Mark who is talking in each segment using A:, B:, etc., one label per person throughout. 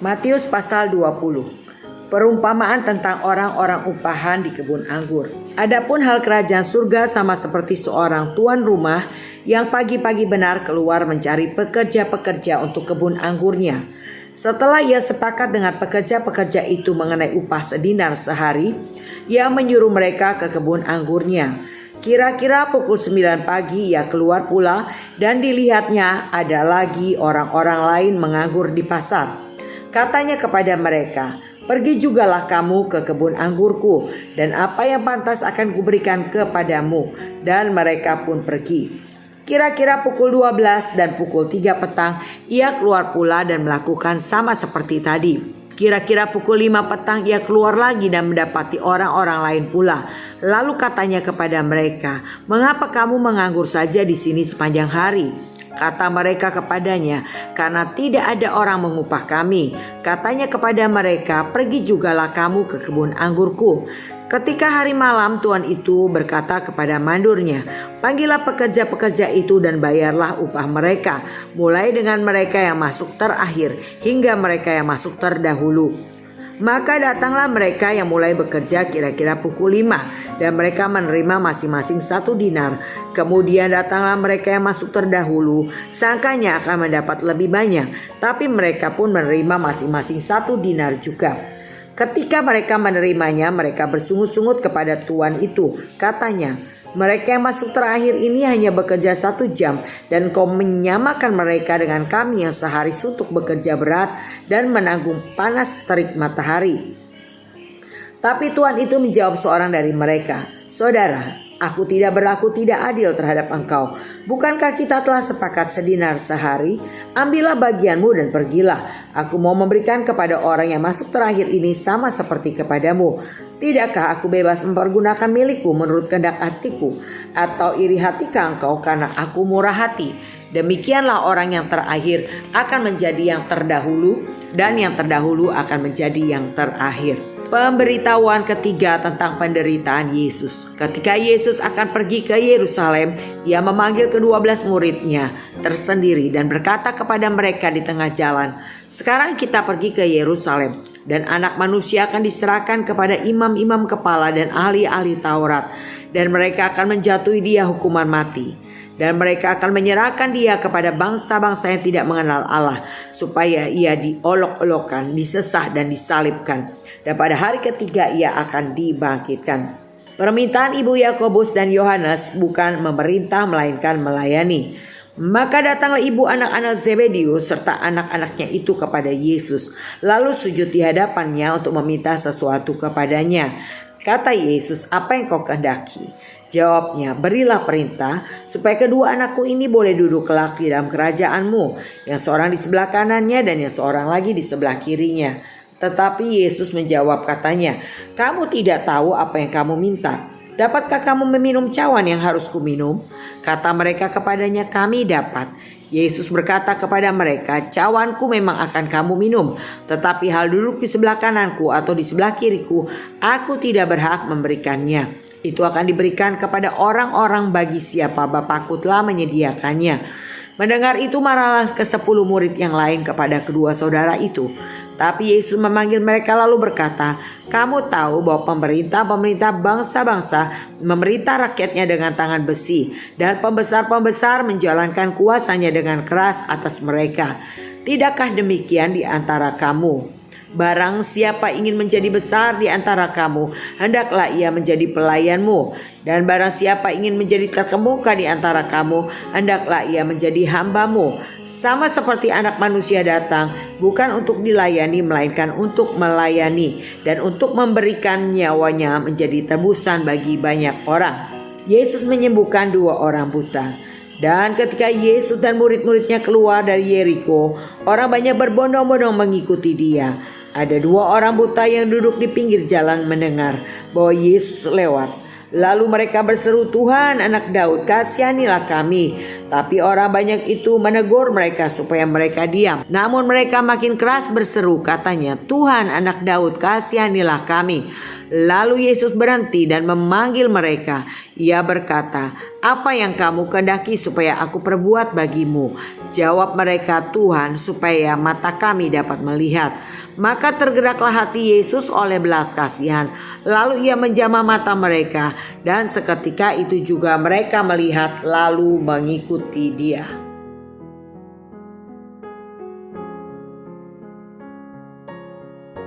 A: Matius pasal 20. Perumpamaan tentang orang-orang upahan di kebun anggur. Adapun hal kerajaan surga sama seperti seorang tuan rumah yang pagi-pagi benar keluar mencari pekerja-pekerja untuk kebun anggurnya. Setelah ia sepakat dengan pekerja-pekerja itu mengenai upah sedinar sehari, ia menyuruh mereka ke kebun anggurnya. Kira-kira pukul 9 pagi ia keluar pula dan dilihatnya ada lagi orang-orang lain menganggur di pasar. Katanya kepada mereka, "Pergi jugalah kamu ke kebun anggurku, dan apa yang pantas akan kuberikan kepadamu." Dan mereka pun pergi. Kira-kira pukul 12 dan pukul 3 petang, ia keluar pula dan melakukan sama seperti tadi. Kira-kira pukul 5 petang ia keluar lagi dan mendapati orang-orang lain pula. Lalu katanya kepada mereka, "Mengapa kamu menganggur saja di sini sepanjang hari?" Kata mereka kepadanya, "Karena tidak ada orang mengupah kami." Katanya kepada mereka, "Pergi jugalah kamu ke kebun anggurku." Ketika hari malam, tuan itu berkata kepada mandurnya, "Panggillah pekerja-pekerja itu dan bayarlah upah mereka, mulai dengan mereka yang masuk terakhir hingga mereka yang masuk terdahulu." Maka datanglah mereka yang mulai bekerja kira-kira pukul 5 dan mereka menerima masing-masing 1 dinar. Kemudian datanglah mereka yang masuk terdahulu, sangkanya akan mendapat lebih banyak, tapi mereka pun menerima masing-masing 1 dinar juga. Ketika mereka menerimanya, mereka bersungut-sungut kepada tuan itu. Katanya, "Mereka yang masuk terakhir ini hanya bekerja 1 jam dan kau menyamakan mereka dengan kami yang sehari suntuk bekerja berat dan menanggung panas terik matahari." Tapi tuan itu menjawab seorang dari mereka, "Saudara, aku tidak berlaku tidak adil terhadap engkau. Bukankah kita telah sepakat sedinar sehari? Ambillah bagianmu dan pergilah. Aku mau memberikan kepada orang yang masuk terakhir ini sama seperti kepadamu. Tidakkah aku bebas mempergunakan milikku menurut kehendak hatiku? Atau iri hatikah engkau karena aku murah hati?" Demikianlah orang yang terakhir akan menjadi yang terdahulu, dan yang terdahulu akan menjadi yang terakhir. Pemberitahuan ketiga tentang penderitaan Yesus. Ketika Yesus akan pergi ke Yerusalem, ia memanggil ke-12 muridnya tersendiri dan berkata kepada mereka di tengah jalan, "Sekarang kita pergi ke Yerusalem, dan Anak Manusia akan diserahkan kepada imam-imam kepala dan ahli-ahli Taurat, dan mereka akan menjatuhi dia hukuman mati. Dan mereka akan menyerahkan dia kepada bangsa-bangsa yang tidak mengenal Allah, supaya ia diolok-olokkan, disesah dan disalibkan. Dan pada hari ketiga ia akan dibangkitkan." Permintaan ibu Yakobus dan Yohanes bukan memerintah melainkan melayani. Maka datanglah ibu anak-anak Zebedius serta anak-anaknya itu kepada Yesus, lalu sujud di hadapannya untuk meminta sesuatu kepadanya. Kata Yesus, "Apa yang kau kehendaki?" Jawabnya, "Berilah perintah supaya kedua anakku ini boleh duduk kelak di dalam kerajaanmu, yang seorang di sebelah kanannya dan yang seorang lagi di sebelah kirinya." Tetapi Yesus menjawab katanya, "Kamu tidak tahu apa yang kamu minta. Dapatkah kamu meminum cawan yang harus kuminum?" Kata mereka kepadanya, "Kami dapat." Yesus berkata kepada mereka, "Cawanku memang akan kamu minum, tetapi hal duduk di sebelah kananku atau di sebelah kiriku, aku tidak berhak memberikannya. Itu akan diberikan kepada orang-orang bagi siapa Bapakku telah menyediakannya." Mendengar itu marahlah ke-10 murid yang lain kepada kedua saudara itu. Tapi Yesus memanggil mereka lalu berkata, "Kamu tahu bahwa pemerintah bangsa-bangsa memerintah rakyatnya dengan tangan besi, dan pembesar-pembesar menjalankan kuasanya dengan keras atas mereka. Tidakkah demikian di antara kamu? Barang siapa ingin menjadi besar di antara kamu, hendaklah ia menjadi pelayanmu. Dan barang siapa ingin menjadi terkemuka di antara kamu, hendaklah ia menjadi hambamu. Sama seperti Anak Manusia datang, bukan untuk dilayani, melainkan untuk melayani, dan untuk memberikan nyawanya menjadi tebusan bagi banyak orang." Yesus menyembuhkan 2 orang buta. Dan ketika Yesus dan murid-muridnya keluar dari Yeriko, orang banyak berbondong-bondong mengikuti dia. Ada 2 orang buta yang duduk di pinggir jalan mendengar bahwa Yesus lewat. Lalu mereka berseru, "Tuhan, Anak Daud, kasihanilah kami." Tapi orang banyak itu menegur mereka supaya mereka diam. Namun mereka makin keras berseru, katanya, "Tuhan, Anak Daud, kasihanilah kami." Lalu Yesus berhenti dan memanggil mereka. Ia berkata, "Apa yang kamu kehendaki supaya aku perbuat bagimu?" Jawab mereka, "Tuhan, supaya mata kami dapat melihat." Maka tergeraklah hati Yesus oleh belas kasihan. Lalu ia menjamah mata mereka, dan seketika itu juga mereka melihat lalu mengikuti dia.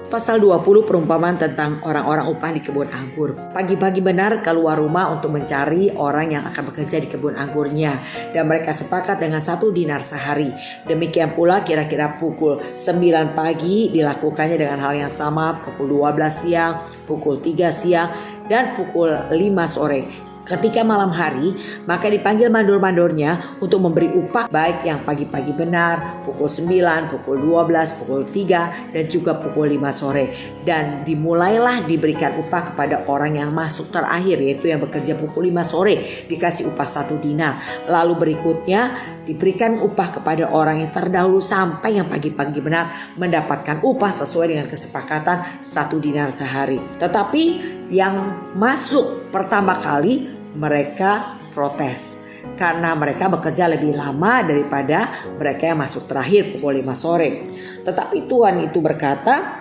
A: Pasal 20, perumpamaan tentang orang-orang upah di kebun anggur. Pagi-pagi benar keluar rumah untuk mencari orang yang akan bekerja di kebun anggurnya. Dan mereka sepakat dengan 1 dinar sehari. Demikian pula kira-kira pukul 9 pagi dilakukannya dengan hal yang sama. Pukul 12 siang, pukul 3 siang, dan pukul 5 sore. Ketika malam hari, maka dipanggil mandor-mandornya untuk memberi upah, baik yang pagi-pagi benar, pukul 9, pukul 12, pukul 3, dan juga pukul 5 sore. Dan dimulailah diberikan upah kepada orang yang masuk terakhir, yaitu yang bekerja pukul 5 sore, dikasih upah 1 dinar. Lalu berikutnya diberikan upah kepada orang yang terdahulu sampai yang pagi-pagi benar mendapatkan upah sesuai dengan kesepakatan 1 dinar sehari. Tetapi yang masuk pertama kali, mereka protes karena mereka bekerja lebih lama daripada mereka yang masuk terakhir pukul 5 sore. Tetapi Tuhan itu berkata,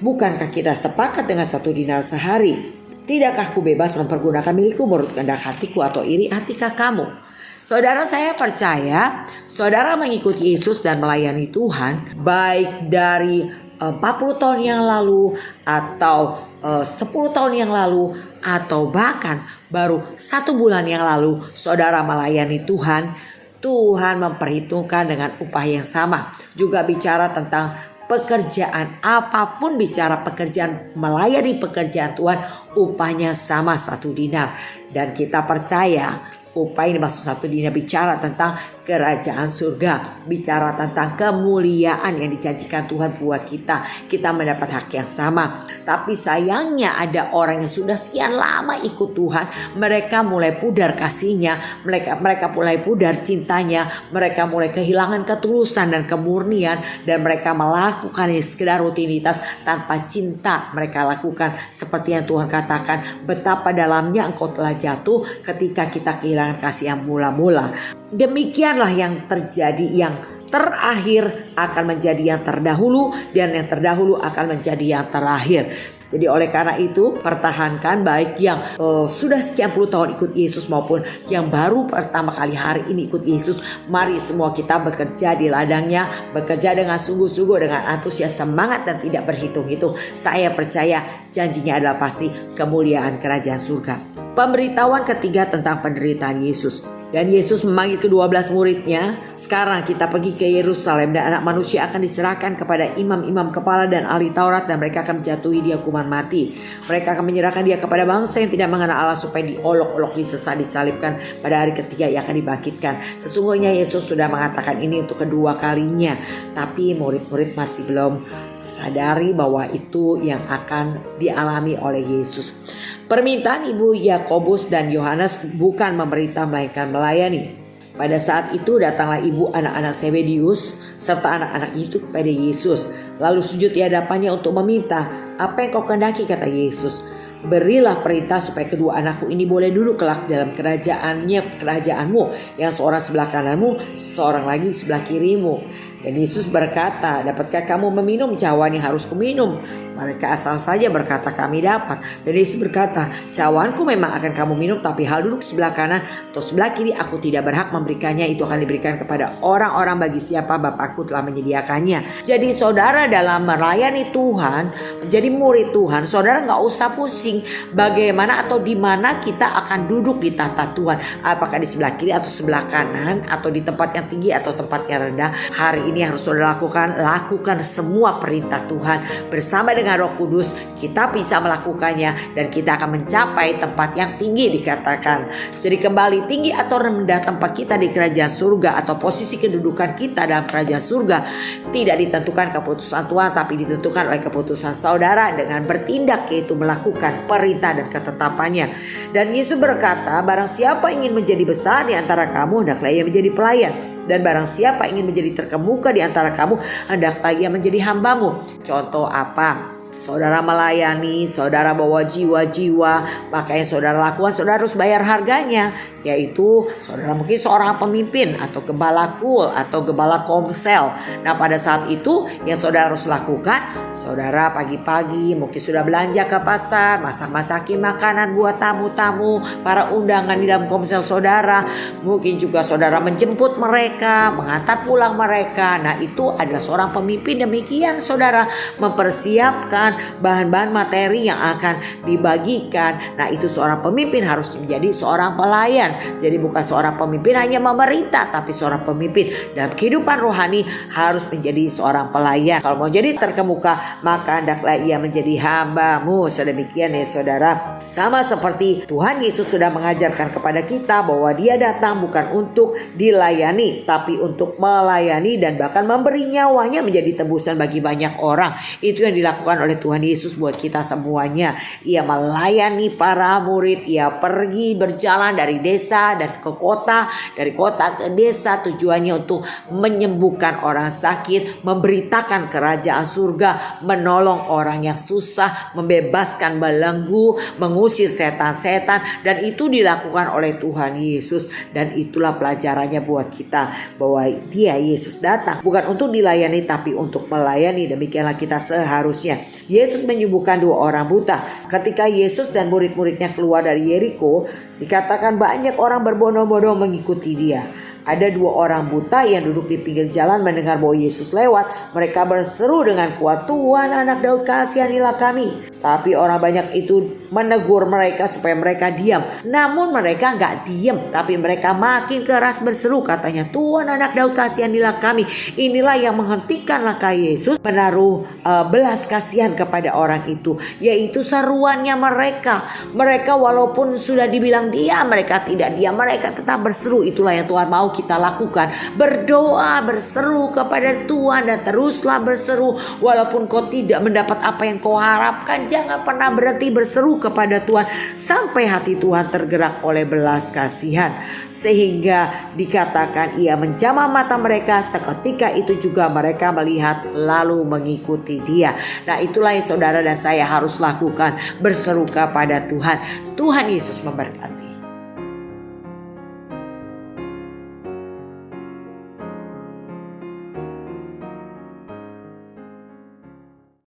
A: "Bukankah kita sepakat dengan 1 dinar sehari? Tidakkah aku bebas mempergunakan milikku menurut kehendak hatiku, atau iri hatikah kamu?" Saudara, saya percaya saudara mengikuti Yesus dan melayani Tuhan baik dari 40 tahun yang lalu, atau 10 tahun yang lalu, atau bahkan baru 1 bulan yang lalu saudara melayani Tuhan. Tuhan memperhitungkan dengan upah yang sama. Juga bicara tentang pekerjaan, apapun bicara pekerjaan, melayani pekerjaan Tuhan, upahnya sama 1 dinar. Dan kita percaya upah ini maksud 1 dinar bicara tentang kerajaan surga, bicara tentang kemuliaan yang dijanjikan Tuhan buat kita. Kita mendapat hak yang sama. Tapi sayangnya ada orang yang sudah sekian lama ikut Tuhan, mereka mulai pudar kasihnya, mereka mulai pudar cintanya, mereka mulai kehilangan ketulusan dan kemurnian, dan mereka melakukan yang sekedar rutinitas tanpa cinta. Mereka lakukan seperti yang Tuhan katakan, betapa dalamnya engkau telah jatuh ketika kita kehilangan kasih yang mula-mula. Demikianlah yang terjadi, yang terakhir akan menjadi yang terdahulu, dan yang terdahulu akan menjadi yang terakhir. Jadi oleh karena itu, pertahankan baik yang sudah sekian puluh tahun ikut Yesus maupun yang baru pertama kali hari ini ikut Yesus. Mari semua kita bekerja di ladangnya, bekerja dengan sungguh-sungguh, dengan antusias, semangat, dan tidak berhitung-hitung. Saya percaya janjinya adalah pasti kemuliaan kerajaan surga. Pemberitahuan ketiga tentang penderitaan Yesus. Dan Yesus memanggil ke-12 muridnya, "Sekarang kita pergi ke Yerusalem, dan Anak Manusia akan diserahkan kepada imam-imam kepala dan ahli Taurat, dan mereka akan menjatuhi dia hukuman mati. Mereka akan menyerahkan dia kepada bangsa yang tidak mengenal Allah supaya diolok-olok, disesat, disalibkan. Pada hari ketiga ia akan dibangkitkan." Sesungguhnya Yesus sudah mengatakan ini untuk kedua kalinya, tapi murid-murid masih belum sadari bahwa itu yang akan dialami oleh Yesus. Permintaan ibu Yakobus dan Yohanes bukan memerintah melainkan melayani. Pada saat itu datanglah ibu anak-anak Zebedius serta anak-anak itu kepada Yesus, lalu sujud di hadapannya untuk meminta, "Apa yang kau kehendaki?" kata Yesus. "Berilah perintah supaya kedua anakku ini boleh duduk kelak dalam kerajaanmu, yang seorang sebelah kananmu, seorang lagi di sebelah kirimu." Dan Yesus berkata, "Dapatkah kamu meminum cawan yang harus kuminum?" Mereka asal saja berkata, "Kami dapat." Dan Yesus berkata, "Cawanku memang akan kamu minum, tapi hal duduk sebelah kanan atau sebelah kiri aku tidak berhak memberikannya. Itu akan diberikan kepada orang-orang bagi siapa Bapakku telah menyediakannya." Jadi saudara, dalam melayani Tuhan, menjadi murid Tuhan, saudara gak usah pusing bagaimana atau di mana kita akan duduk di tahta Tuhan. Apakah di sebelah kiri atau sebelah kanan, atau di tempat yang tinggi atau tempat yang rendah. Hari ini yang harus saudara lakukan. Lakukan semua perintah Tuhan. Bersama dengan Roh Kudus kita bisa melakukannya dan kita akan mencapai tempat yang tinggi dikatakan. Jadi kembali, tinggi atau rendah tempat kita di kerajaan surga atau posisi kedudukan kita dalam kerajaan surga tidak ditentukan keputusan Tuhan, tapi ditentukan oleh keputusan saudara dengan bertindak, yaitu melakukan perintah dan ketetapannya. Dan Yesus berkata, barang siapa ingin menjadi besar di antara kamu, hendaklah ia menjadi pelayan. Dan barang siapa ingin menjadi terkemuka di antara kamu, hendaklah ia menjadi hambamu. Contoh apa? Saudara melayani, saudara bawa jiwa-jiwa, maka yang saudara lakukan, saudara harus bayar harganya. Yaitu saudara mungkin seorang pemimpin atau gembala kul atau gembala komsel. Nah pada saat itu yang saudara harus lakukan, saudara pagi-pagi mungkin sudah belanja ke pasar, masak-masakin makanan buat tamu-tamu, para undangan di dalam komsel saudara. Mungkin juga saudara menjemput mereka, mengantar pulang mereka. Nah itu adalah seorang pemimpin. Demikian saudara mempersiapkan bahan-bahan materi yang akan dibagikan. Nah itu seorang pemimpin harus menjadi seorang pelayan. Jadi bukan seorang pemimpin hanya memerintah, tapi seorang pemimpin dalam kehidupan rohani harus menjadi seorang pelayan. Kalau mau jadi terkemuka, maka hendaklah ia menjadi hambamu. Sedemikian ya saudara. Sama seperti Tuhan Yesus sudah mengajarkan kepada kita bahwa dia datang bukan untuk dilayani, tapi untuk melayani dan bahkan memberi nyawanya menjadi tebusan bagi banyak orang. Itu yang dilakukan oleh Tuhan Yesus buat kita semuanya. Ia melayani para murid, ia pergi berjalan dari desa dan ke kota, dari kota ke desa, tujuannya untuk menyembuhkan orang sakit, memberitakan kerajaan surga, menolong orang yang susah, membebaskan belenggu, mengusir setan-setan. Dan itu dilakukan oleh Tuhan Yesus. Dan itulah pelajarannya buat kita, bahwa dia Yesus datang bukan untuk dilayani tapi untuk melayani. Demikianlah kita seharusnya. Yesus menyembuhkan 2 orang buta. Ketika Yesus dan murid-muridnya keluar dari Yeriko, dikatakan banyak orang berbondong-bondong mengikuti dia. Ada 2 orang buta yang duduk di pinggir jalan mendengar bahwa Yesus lewat. Mereka berseru dengan kuat, "Tuhan, Anak Daud, kasihanilah kami." Tapi orang banyak itu menegur mereka supaya mereka diam. Namun mereka gak diam, tapi mereka makin keras berseru, katanya, "Tuhan, Anak Daud, kasihanilah kami." Inilah yang menghentikan langkah Yesus menaruh belas kasihan kepada orang itu, yaitu seruannya mereka. Mereka walaupun sudah dibilang diam, mereka tidak diam, mereka tetap berseru. Itulah yang Tuhan mau kita lakukan. Berdoa, berseru kepada Tuhan, dan teruslah berseru. Walaupun kau tidak mendapat apa yang kau harapkan, jangan pernah berhenti berseru kepada Tuhan sampai hati Tuhan tergerak oleh belas kasihan, sehingga dikatakan ia menjamah mata mereka. Seketika itu juga mereka melihat lalu mengikuti dia. Nah itulah yang saudara dan saya harus lakukan, berseru kepada Tuhan. Tuhan Yesus memberkati.